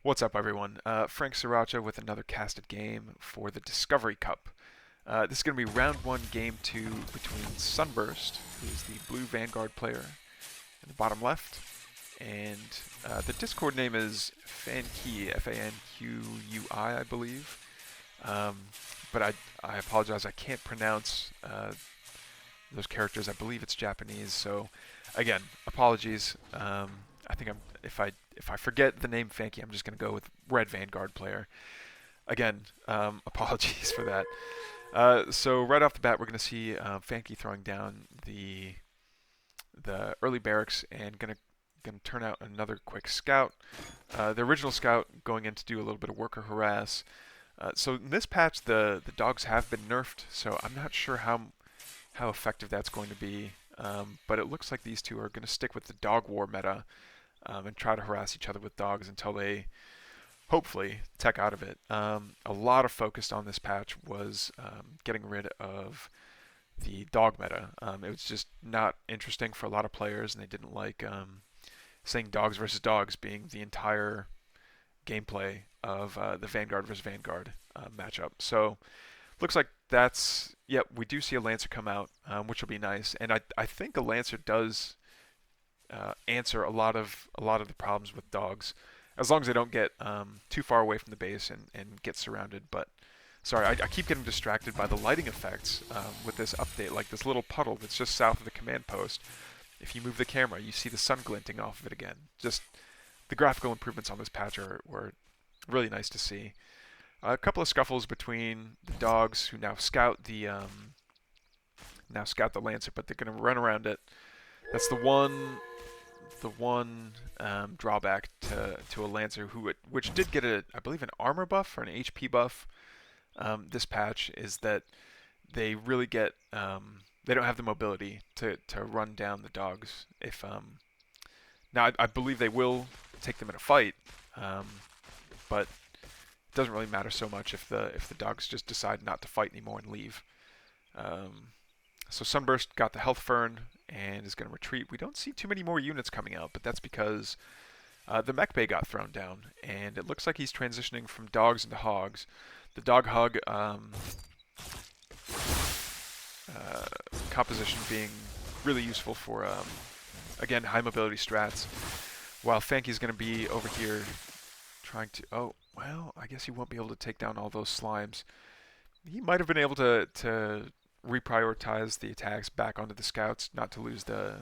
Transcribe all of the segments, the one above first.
What's up, everyone? Frank Sriracha with another casted game for the Discovery Cup. This is going to be round one, game two between SunBurst, who is the blue Vanguard player in the bottom left, and the Discord name is Fanqie, Fanqui, I believe. Um, but I apologize, I can't pronounce those characters. I believe it's Japanese, so again, apologies. I think if I forget the name Fanqie, I'm just going to go with Red Vanguard player. Again, apologies for that. So right off the bat, we're going to see Fanqie throwing down the early barracks and gonna turn out another quick scout. The original scout going in to do a little bit of worker harass. So in this patch, the dogs have been nerfed, so I'm not sure how effective that's going to be. But it looks like these two are going to stick with the dog war meta and try to harass each other with dogs until they hopefully tech out of it. A lot of focus on this patch was getting rid of the dog meta. It was just not interesting for a lot of players, and they didn't like saying dogs versus dogs being the entire gameplay of the Vanguard versus Vanguard matchup. So looks like that's, yep, we do see a Lancer come out, which will be nice. And I think a Lancer does answer a lot of the problems with dogs, as long as they don't get too far away from the base and get surrounded. But sorry, I keep getting distracted by the lighting effects with this update, like this little puddle that's just south of the command post. If you move the camera, you see the sun glinting off of it again. Just the graphical improvements on this patch were really nice to see. A couple of scuffles between the dogs, who now scout the Lancer, but they're going to run around it. That's the one drawback to a Lancer, which did get I believe an armor buff or an HP buff. This patch is that they really get they don't have the mobility to run down the dogs. If now I believe they will take them in a fight, but it doesn't really matter so much if the dogs just decide not to fight anymore and leave. So SunBurst got the health fern and is going to retreat. We don't see too many more units coming out, but that's because the mech bay got thrown down, and it looks like he's transitioning from dogs into hogs. The dog hog composition being really useful for, again, high mobility strats, while Fanqie's going to be over here trying to... Oh, well, I guess he won't be able to take down all those slimes. He might have been able to reprioritize the attacks back onto the scouts, not to lose the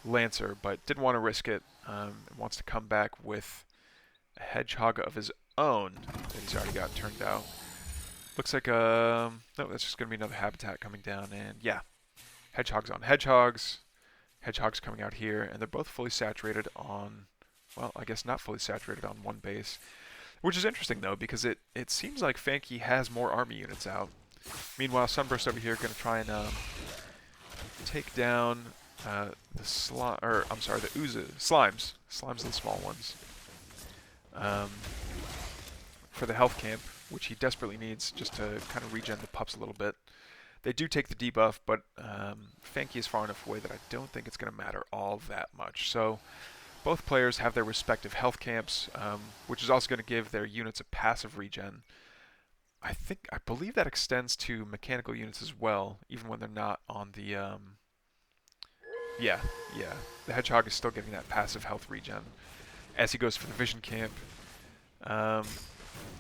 Lancer, but didn't want to risk it. Wants to come back with a hedgehog of his own that he's already got turned out. Looks like no, that's just going to be another habitat coming down, and yeah, hedgehogs on hedgehogs. Hedgehogs coming out here, and they're both fully saturated on, well, I guess not fully saturated on one base, which is interesting though, because it seems like Fanqie has more army units out. Meanwhile, SunBurst over here going to try and take down the slimes. Slimes are the small ones. For the health camp, which he desperately needs just to kind of regen the pups a little bit. They do take the debuff, but Fanqie is far enough away that I don't think it's going to matter all that much. So both players have their respective health camps, which is also going to give their units a passive regen. I believe that extends to mechanical units as well, even when they're not on the yeah. The hedgehog is still getting that passive health regen as he goes for the vision camp. Yeah,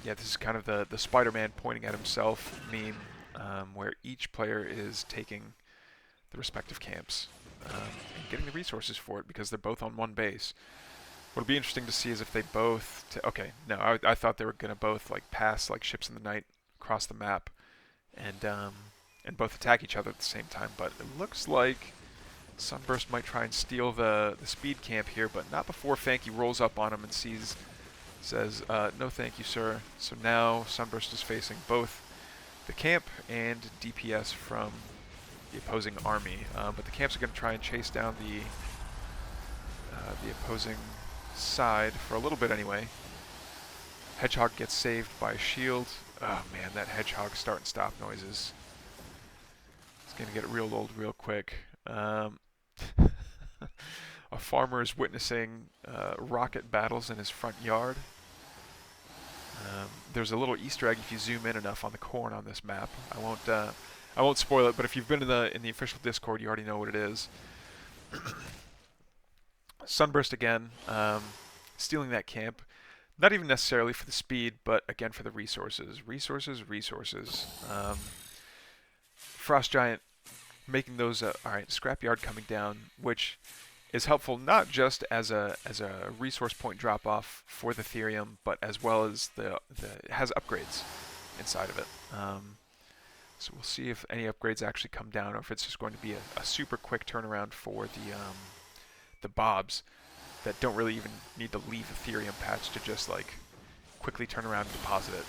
this is kind of the Spider-Man pointing at himself meme, where each player is taking the respective camps and getting the resources for it because they're both on one base. What'll be interesting to see is if they both... okay, no, I thought they were going to both like pass like ships in the night across the map and both attack each other at the same time, but it looks like SunBurst might try and steal the speed camp here, but not before Fanqie rolls up on him and says, no thank you, sir. So now SunBurst is facing both the camp and DPS from the opposing army, but the camps are going to try and chase down the opposing side for a little bit anyway. Hedgehog gets saved by a shield. Oh man, that hedgehog start and stop noises. It's going to get real old real quick. A farmer is witnessing rocket battles in his front yard. There's a little Easter egg if you zoom in enough on the corn on this map. I won't spoil it, but if you've been in the official Discord, you already know what it is. SunBurst again, stealing that camp. Not even necessarily for the speed, but again for the resources. Resources. Frost Giant making those. All right, Scrapyard coming down, which is helpful not just as a resource point drop off for the Therium, but as well as it has upgrades inside of it. So we'll see if any upgrades actually come down, or if it's just going to be a super quick turnaround for the Bobs that don't really even need to leave the Therium patch to just like quickly turn around and deposit it.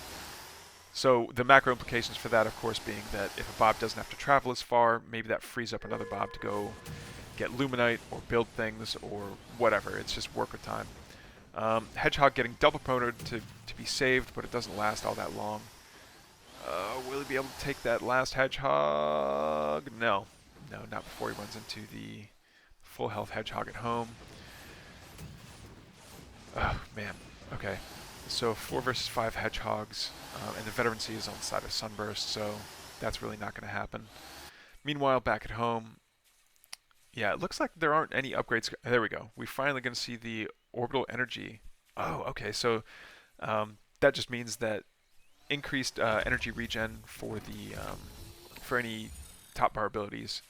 So the macro implications for that, of course, being that if a Bob doesn't have to travel as far, maybe that frees up another Bob to go get Luminite or build things or whatever. It's just worker time. Hedgehog getting double promoted to be saved, but it doesn't last all that long. Will he be able to take that last Hedgehog? No, not before he runs into the full health Hedgehog at home. Oh, man. Okay. So 4 versus 5 Hedgehogs, and the veterancy is on the side of SunBurst, so that's really not going to happen. Meanwhile, back at home, yeah, it looks like there aren't any upgrades. There we go. We're finally going to see the orbital energy. Oh, okay. So that just means that increased energy regen for the for any top bar abilities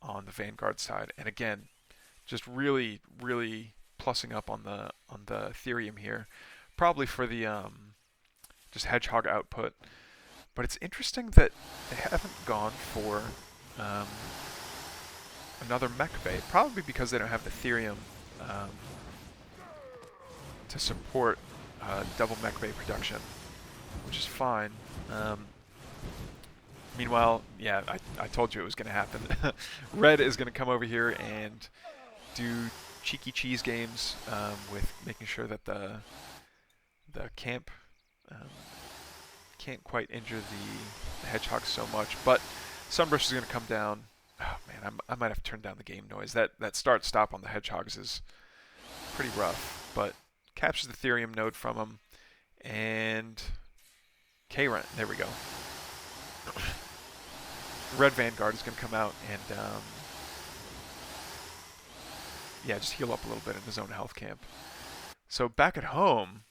on the Vanguard side, and again, just really plussing up on the Therium here, probably for the just Hedgehog output. But it's interesting that they haven't gone for another mech bay, probably because they don't have the Therium to support double mech bay production, which is fine. Meanwhile, yeah, I told you it was going to happen. Red is going to come over here and do cheeky cheese games with making sure that the camp can't quite injure the Hedgehog so much. But SunBurst is going to come down. Oh man, I might have to turn down the game noise. That start-stop on the Hedgehogs is pretty rough. But captures the Therium node from him, and K-Run. There we go. Red Vanguard is going to come out and yeah, just heal up a little bit in his own health camp. So back at home,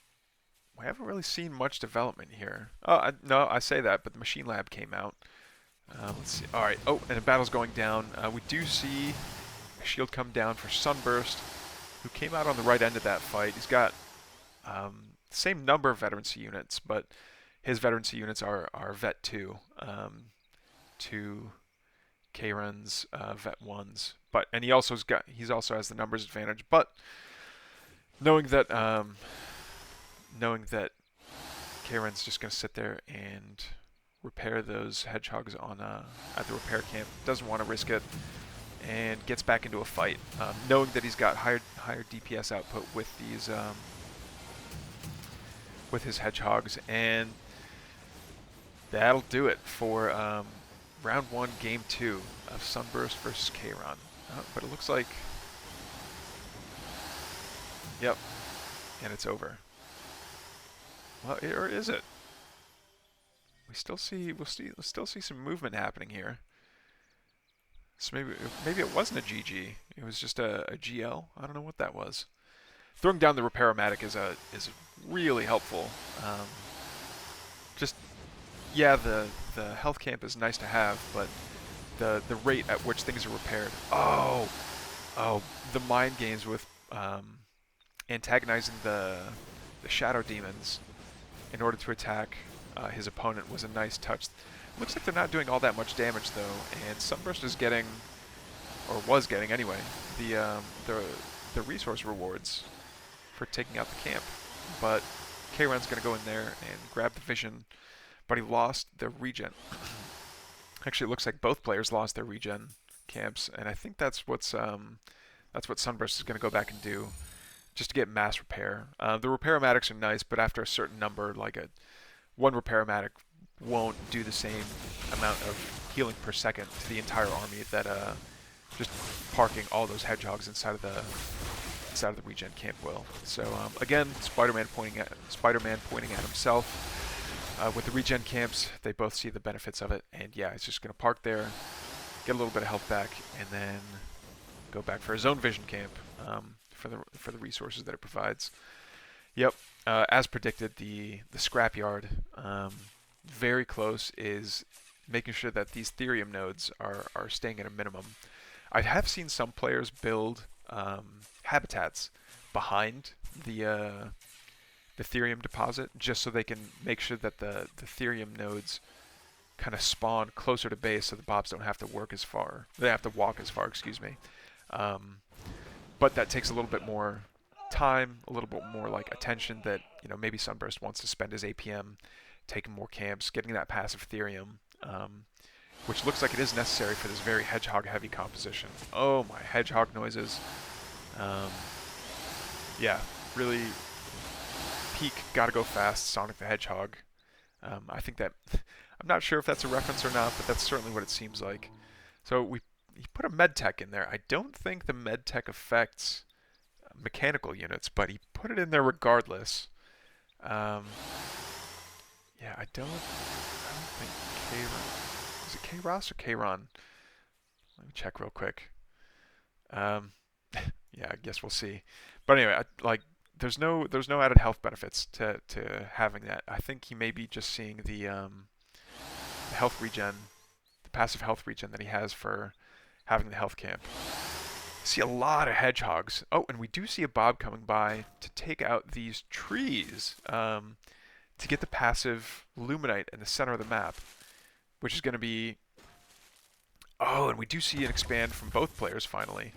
we haven't really seen much development here. Oh, no, I say that, but the Machine Lab came out. Let's see. All right. Oh, and the battle's going down. We do see a shield come down for SunBurst, who came out on the right end of that fight. He's got the same number of veterancy units, but his veterancy units are Vet 2 to K-Run's Vet 1s. And he also has the numbers advantage. But knowing that K-Run's just going to sit there and repair those Hedgehogs on at the repair camp, doesn't want to risk it, and gets back into a fight, knowing that he's got higher DPS output with these with his Hedgehogs, and that'll do it for round 1, game 2 of SunBurst versus K-Run. But it looks like, yep, and it's over. Well, or is it? We'll still see some movement happening here. So maybe it wasn't a GG. It was just a GL. I don't know what that was. Throwing down the Repair-O-Matic is really helpful. Just yeah, the health camp is nice to have, but the rate at which things are repaired. Oh, the mind games with antagonizing the Shadow Demons in order to attack his opponent was a nice touch. Looks like they're not doing all that much damage though, and SunBurst is getting, or was getting anyway, the resource rewards for taking out the camp. But K-Run's going to go in there and grab the vision, but he lost the regen. Actually, it looks like both players lost their regen camps, and I think that's what SunBurst is going to go back and do, just to get mass repair. The Repair-O-Matics are nice, but after a certain number, like one Repair-O-Matic won't do the same amount of healing per second to the entire army that just parking all those Hedgehogs inside of inside of the regen camp will. So again, Spider-Man pointing at himself. With the regen camps, they both see the benefits of it, and yeah, he's just gonna park there, get a little bit of health back, and then go back for his own vision camp for the resources that it provides. Yep, as predicted, the scrapyard, very close, is making sure that these Therium nodes are staying at a minimum. I have seen some players build habitats behind the Therium deposit, just so they can make sure that the Therium nodes kind of spawn closer to base, so the Bobs don't have to walk as far. Excuse me. But that takes a little bit more time, a little bit more like attention that maybe SunBurst wants to spend his APM, taking more camps, getting that passive Therium, which looks like it is necessary for this very hedgehog-heavy composition. Oh my, hedgehog noises. Yeah, really. Peak, gotta go fast, Sonic the Hedgehog. I think that, I'm not sure if that's a reference or not, but that's certainly what it seems like. So he put a medtech in there. I don't think the medtech affects mechanical units, but he put it in there regardless. Yeah, I don't think K-Ron, is it K-Ross or K-Ron? Let me check real quick. Yeah, I guess we'll see. But anyway, there's no added health benefits to having that. I think he may be just seeing the health regen, the passive health regen that he has for having the health camp. See a lot of hedgehogs. Oh, and we do see a Bob coming by to take out these trees to get the passive Luminite in the center of the map, which is going to be... Oh, and we do see an expand from both players finally.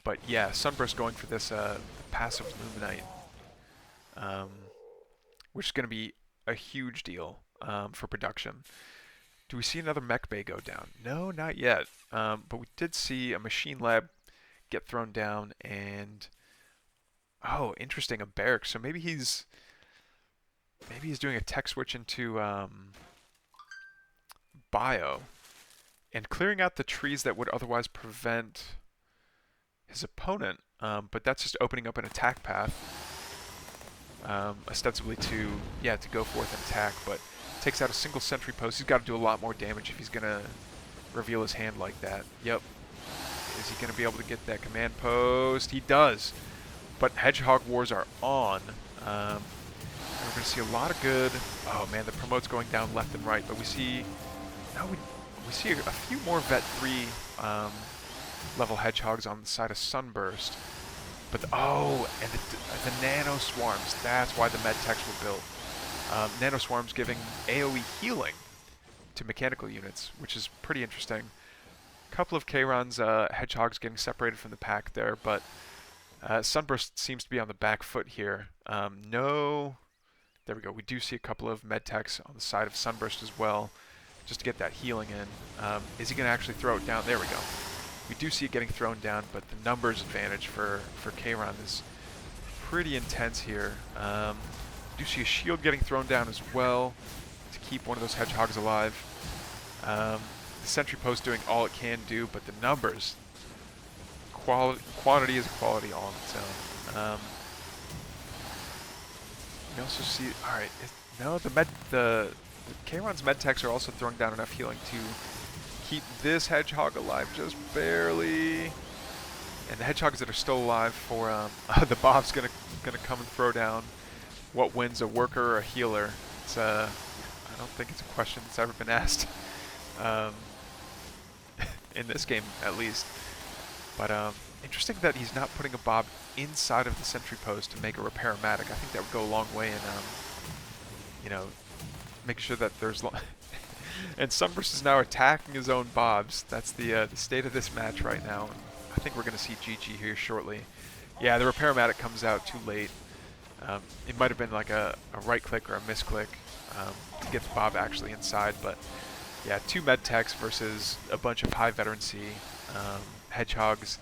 But yeah, SunBurst going for this passive Luminite, which is going to be a huge deal for production. Do we see another mech bay go down? No, not yet. But we did see a machine lab get thrown down, and oh, interesting, a barracks. So maybe he's doing a tech switch into bio and clearing out the trees that would otherwise prevent his opponent, but that's just opening up an attack path, ostensibly to go forth and attack, but takes out a single sentry post. He's got to do a lot more damage if he's going to reveal his hand like that. Yep. Is he going to be able to get that command post? He does. But Hedgehog Wars are on. We're going to see a lot of good... Oh man, the promote's going down left and right, but we see... Now we see a few more Vet 3 level hedgehogs on the side of SunBurst. But and the nano swarms, that's why the med techs were built. Nano swarms giving AoE healing to mechanical units, which is pretty interesting. A couple of K-Ron's hedgehogs getting separated from the pack there, but SunBurst seems to be on the back foot here. No, there we go. We do see a couple of med techs on the side of SunBurst as well, just to get that healing in. Is he going to actually throw it down? There we go. We do see it getting thrown down, but the numbers advantage for K-Ron is pretty intense here. Do see a shield getting thrown down as well to keep one of those hedgehogs alive. The sentry post doing all it can do, but the numbers, quantity is quality all on its own. You also see, all right, the K-Ron's med techs are also throwing down enough healing to keep this hedgehog alive just barely. And the hedgehogs that are still alive for the Bob's gonna come and throw down. What wins, a worker or a healer? It's I don't think it's a question that's ever been asked in this game, at least. But interesting that he's not putting a Bob inside of the sentry post to make a repair-matic. I think that would go a long way in making sure that there's. And SunBurst is now attacking his own Bobs. That's the state of this match right now. I think we're going to see GG here shortly. Yeah, the repair-matic comes out too late. It might have been like a right click or a misclick to get the Bob actually inside, but yeah, 2 med techs versus a bunch of high veterancy hedgehogs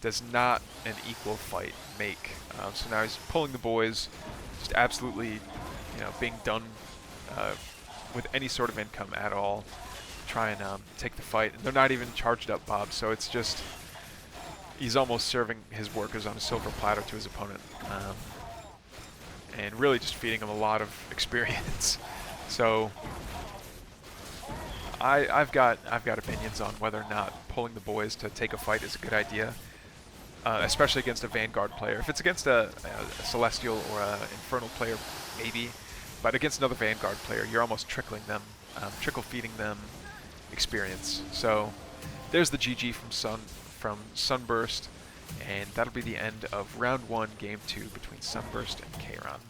does not an equal fight make. So now he's pulling the boys, just absolutely, being done with any sort of income at all, try and take the fight. And they're not even charged up Bob, so it's just he's almost serving his workers on a silver platter to his opponent, and really just feeding him a lot of experience. So I've got opinions on whether or not pulling the boys to take a fight is a good idea, especially against a Vanguard player. If it's against a Celestial or an Infernal player, maybe, but against another Vanguard player, you're almost trickle feeding them experience. So there's the GG from SunBurst, and that'll be the end of round 1, game 2 between SunBurst and Kayron.